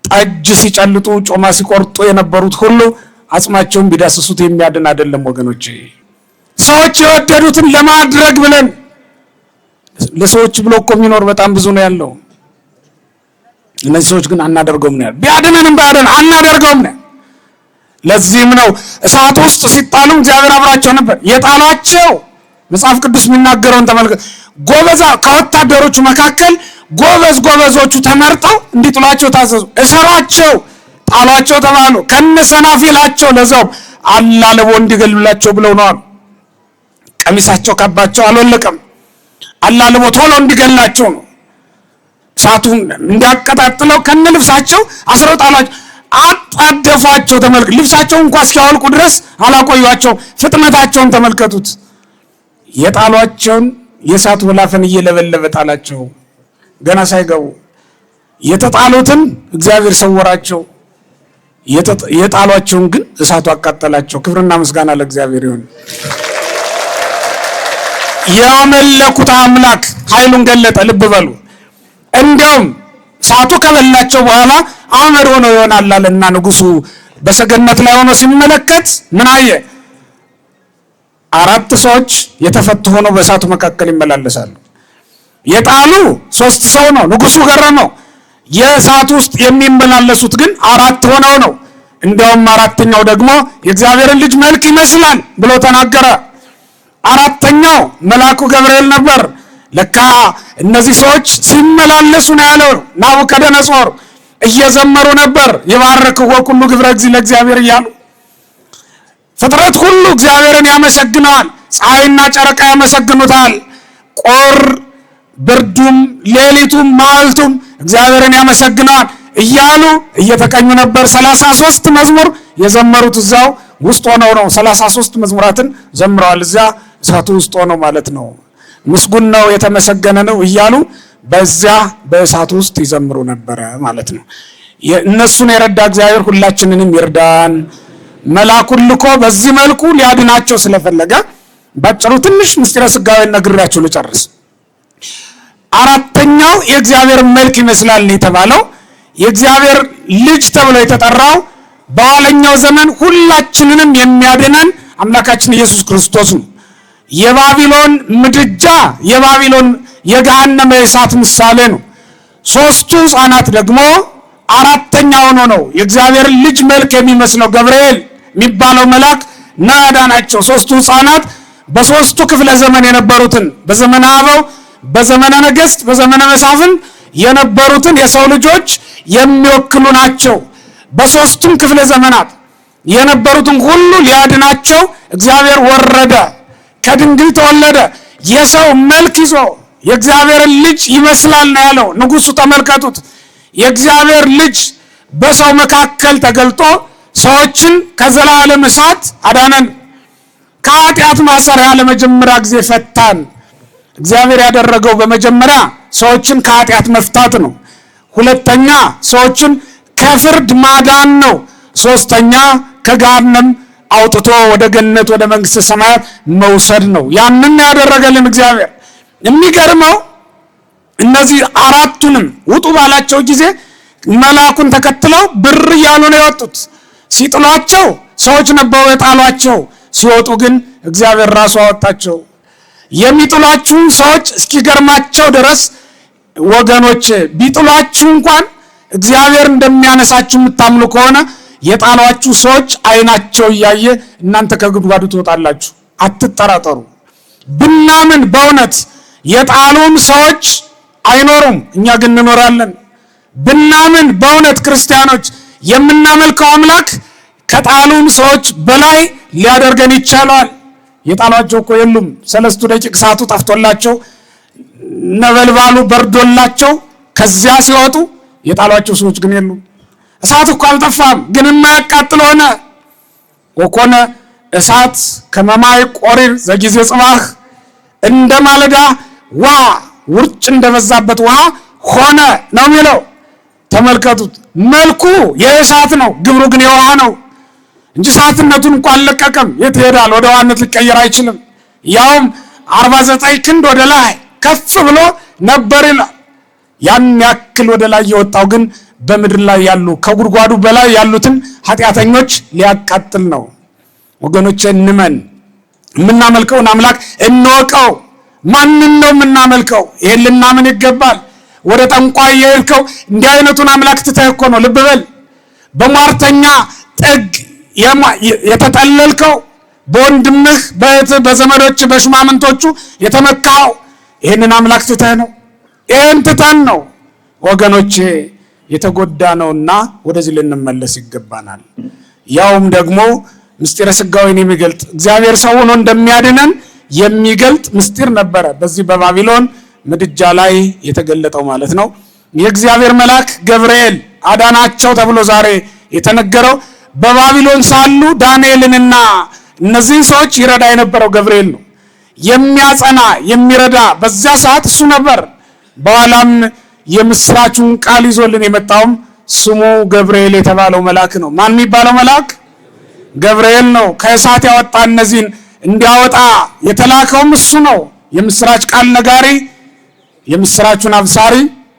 ጠጅ ሲጨልጡ፣ ጮማ ሲቆርጡ የነበሩት ሁሉ አጽማቸውን ቢዳስሱት የሚያድን አይደለም ወገኖች። ሰዎች የወደዱትን ለማድረግ ብለን ለሰዎች ብሎ እኮ የሚኖር በጣም ብዙ ነው ያለው። እነዚህ ሰዎች ግን አናደርገውም ነው። ቢያድነንም ባያድን አናደርገውም ነው። ለዚህም ነው እሳት ውስጥ ሲጣሉ እግዚአብሔር አብራቸው ነበር። የጣሏቸው መጽሐፍ ቅዱስ የሚናገረውን ተመልከቱ። ከወታደሮቹ መካከል ጎበዞቹ ተመርጠው እንዲጥሏቸው ታዘዙ። እሰሯቸው፣ ጣሏቸው ተባሉ። ከነሰናፊላቸው ለዛው አላለቦ እንዲገሉላቸው ብለው ነው አሉ። ቀሚሳቸው ካባቸው አልወለቀም። አላለቦ ቶሎ እንዲገላቸው ነው። እሳቱን እንዲያቀጣጥለው ከነ ልብሳቸው አስረው ጣሏቸው፣ አጣደፏቸው። ተመልከቱ። ልብሳቸውን እንኳን እስኪያወልቁ ድረስ አላቆዩአቸው። ፍጥነታቸውን ተመልከቱት። የጣሏቸውን የእሳቱ ወላፈን እየለበለበ ጣላቸው ገና ሳይገቡ። የተጣሉትን እግዚአብሔር ሰወራቸው፣ የጣሏቸውን ግን እሳቱ አቃጠላቸው። ክብርና ምስጋና ለእግዚአብሔር ይሁን። ያመለኩት አምላክ ኃይሉን ገለጠ። ልብ በሉ። እንዲያውም እሳቱ ከበላቸው በኋላ አመድ ሆኖ ይሆናል አለና ንጉሱ በሰገነት ላይ ሆኖ ሲመለከት ምን አየ? 4 ሰዎች የተፈቱ ሆነው በእሳቱ መካከል ይመላለሳሉ። የጣሉ 3 ሰው ነው። ንጉሱ ገረመው። የእሳቱ ውስጥ የሚመላለሱት ግን 4 ሆነው ነው። እንዲያውም 4ኛው ደግሞ የእግዚአብሔርን ልጅ መልክ ይመስላል ብሎ ተናገረ። 4ኛው መልአኩ ገብርኤል ነበር። ለካ እነዚህ ሰዎች ሲመላለሱ ነው ያለው ናቡከደነጾር። እየዘመሩ ነበር ይባርክዎ ኩሉ ግብረ እግዚእ ለእግዚአብሔር እያሉ ፍጥረት ሁሉ እግዚአብሔርን ያመሰግነዋል። ፀሐይና ጨረቃ ያመሰግኑታል። ቁር ብርዱም ሌሊቱም መዓልቱም እግዚአብሔርን ያመሰግነዋል እያሉ እየተቀኙ ነበር። 33 መዝሙር የዘመሩት እዛው ውስጥ ሆነው ነው። 33 መዝሙራትን ዘምረዋል እዚያ እሳቱ ውስጥ ሆነው ማለት ነው። ምስጉን ነው የተመሰገነ ነው እያሉ በዚያ በእሳቱ ውስጥ ይዘምሩ ነበረ ማለት ነው። እነሱን የረዳ እግዚአብሔር ሁላችንንም ይርዳን። መልአኩን ልኮ በዚህ መልኩ ሊያድናቸው ስለፈለገ ባጭሩ ትንሽ ምስጢረ ሥጋዌ ነግሬያችሁ ልጨርስ። አራተኛው የእግዚአብሔር መልክ ይመስላል የተባለው የእግዚአብሔር ልጅ ተብሎ የተጠራው በኋለኛው ዘመን ሁላችንንም የሚያድነን አምላካችን ኢየሱስ ክርስቶስ ነው። የባቢሎን ምድጃ የባቢሎን የገሃነመ እሳት ምሳሌ ነው። ሦስቱ ሕፃናት ደግሞ አራተኛ ሆኖ ነው የእግዚአብሔር ልጅ መልክ የሚመስለው ገብርኤል የሚባለው መልአክ ነው ያዳናቸው። ሦስቱ ሕፃናት በሦስቱ ክፍለ ዘመን የነበሩትን በዘመነ አበው፣ በዘመነ ነገሥት፣ በዘመነ መሳፍንት የነበሩትን የሰው ልጆች የሚወክሉ ናቸው። በሦስቱም ክፍለ ዘመናት የነበሩትን ሁሉ ሊያድናቸው እግዚአብሔር ወረደ፣ ከድንግል ተወለደ። የሰው መልክ ይዞ የእግዚአብሔርን ልጅ ይመስላል ነው ያለው ንጉሡ። ተመልከቱት፣ የእግዚአብሔር ልጅ በሰው መካከል ተገልጦ ሰዎችን ከዘላለም እሳት አዳነን፣ ከኃጢአት ማሰሪያ ለመጀመሪያ ጊዜ ፈታን። እግዚአብሔር ያደረገው በመጀመሪያ ሰዎችን ከኃጢአት መፍታት ነው። ሁለተኛ ሰዎችን ከፍርድ ማዳን ነው። ሶስተኛ ከገሃነም አውጥቶ ወደ ገነት ወደ መንግስተ ሰማያት መውሰድ ነው። ያንን ያደረገልን እግዚአብሔር። የሚገርመው እነዚህ አራቱንም ውጡ ባላቸው ጊዜ መልአኩን ተከትለው ብር እያሉ ነው የወጡት። ሲጥሏቸው ሰዎች ነበሩ የጣሏቸው፣ ሲወጡ ግን እግዚአብሔር ራሱ አወጣቸው። የሚጥሏችሁን ሰዎች እስኪገርማቸው ድረስ ወገኖች ቢጥሏችሁ እንኳን እግዚአብሔር እንደሚያነሳችሁ የምታምኑ ከሆነ የጣሏችሁ ሰዎች ዓይናቸው እያየ እናንተ ከጉድጓዱ ትወጣላችሁ፣ አትጠራጠሩ። ብናምን በእውነት የጣሉን ሰዎች አይኖሩም፣ እኛ ግን እንኖራለን። ብናምን በእውነት ክርስቲያኖች የምናመልከው አምላክ ከጣሉን ሰዎች በላይ ሊያደርገን ይቻላል። የጣሏቸው እኮ የሉም። 3 ደቂቅ እሳቱ ጠፍቶላቸው ነበልባሉ በርዶላቸው ከዚያ ሲወጡ የጣሏቸው ሰዎች ግን የሉም። እሳት እኮ አልጠፋም፣ ግን የማያቃጥል ሆነ። ወኮነ እሳት ከመማይ ቆሪር ዘጊዜ ጽባህ፣ እንደ ማለዳ ውሃ ውርጭ እንደበዛበት ውሃ ሆነ ነው የሚለው። ተመልከቱት፣ መልኩ የእሳት ነው፣ ግብሩ ግን የውሃ ነው እንጂ እሳትነቱን እንኳን አልለቀቀም። የት ይሄዳል? ወደ ውሃነት ሊቀየር አይችልም። ያውም 49 ክንድ ወደ ላይ ከፍ ብሎ ነበር ይላል። ያን ያክል ወደ ላይ የወጣው ግን በምድር ላይ ያሉ ከጉድጓዱ በላይ ያሉትን ኃጢአተኞች ሊያቃጥል ነው። ወገኖቼ እንመን፣ የምናመልከውን አምላክ እንወቀው። ማንን ነው የምናመልከው? ይሄን ልናምን ይገባል። ወደ ጠንቋይ የሄድከው እንዲህ አይነቱን አምላክ ትተህ እኮ ነው። ልብ በል። በሟርተኛ ጥግ የተጠለልከው፣ በወንድምህ በእህትህ በዘመዶች በሹማምንቶቹ የተመካው ይህንን አምላክ ትተህ ነው። ይህን ትተን ነው ወገኖቼ የተጎዳ ነውና ወደዚህ ልንመለስ ይገባናል። ያውም ደግሞ ምስጢረ ሥጋዌን የሚገልጥ እግዚአብሔር ሰው ሆኖ እንደሚያድነን የሚገልጥ ምስጢር ነበረ በዚህ በባቢሎን ምድጃ ላይ የተገለጠው ማለት ነው። የእግዚአብሔር መልአክ ገብርኤል አዳናቸው ተብሎ ዛሬ የተነገረው በባቢሎን ሳሉ ዳንኤልንና እነዚህን ሰዎች ይረዳ የነበረው ገብርኤል ነው። የሚያጸና የሚረዳ በዚያ ሰዓት እሱ ነበር። በኋላም የምስራቹን ቃል ይዞልን የመጣውም ስሙ ገብርኤል የተባለው መልአክ ነው። ማን የሚባለው መልአክ? ገብርኤል ነው። ከእሳት ያወጣ እነዚህን እንዲያወጣ የተላከውም እሱ ነው። የምስራች ቃል ነጋሪ፣ የምስራቹን አብሳሪ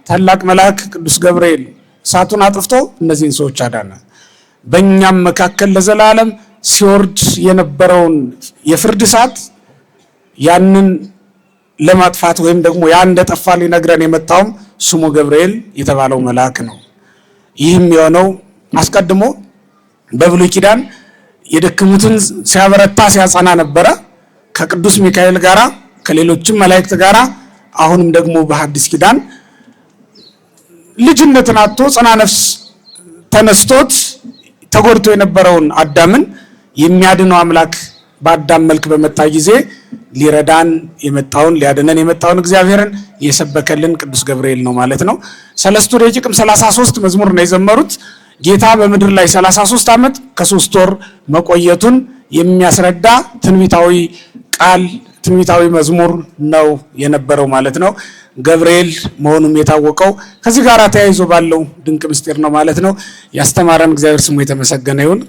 ታላቅ መልአክ ቅዱስ ገብርኤል እሳቱን አጥፍቶ እነዚህን ሰዎች አዳነ። በእኛም መካከል ለዘላለም ሲወርድ የነበረውን የፍርድ እሳት ያንን ለማጥፋት ወይም ደግሞ ያ እንደጠፋ ሊነግረን የመጣውም ስሙ ገብርኤል የተባለው መልአክ ነው። ይህም የሆነው አስቀድሞ በብሉይ ኪዳን የደከሙትን ሲያበረታ ሲያጸና ነበረ ከቅዱስ ሚካኤል ጋራ ከሌሎችም መላእክት ጋራ። አሁንም ደግሞ በሐዲስ ኪዳን ልጅነትን አጥቶ ጽና ነፍስ ተነስቶት ተጎድቶ የነበረውን አዳምን የሚያድነው አምላክ በአዳም መልክ በመጣ ጊዜ ሊረዳን የመጣውን ሊያድነን የመጣውን እግዚአብሔርን የሰበከልን ቅዱስ ገብርኤል ነው ማለት ነው። ሰለስቱ ደቂቅም 33 መዝሙር ነው የዘመሩት። ጌታ በምድር ላይ 33 ዓመት ከ3 ወር መቆየቱን የሚያስረዳ ትንቢታዊ ቃል ትንቢታዊ መዝሙር ነው የነበረው ማለት ነው። ገብርኤል መሆኑም የታወቀው ከዚህ ጋር ተያይዞ ባለው ድንቅ ምስጢር ነው ማለት ነው። ያስተማረን እግዚአብሔር ስሙ የተመሰገነ ይሁን።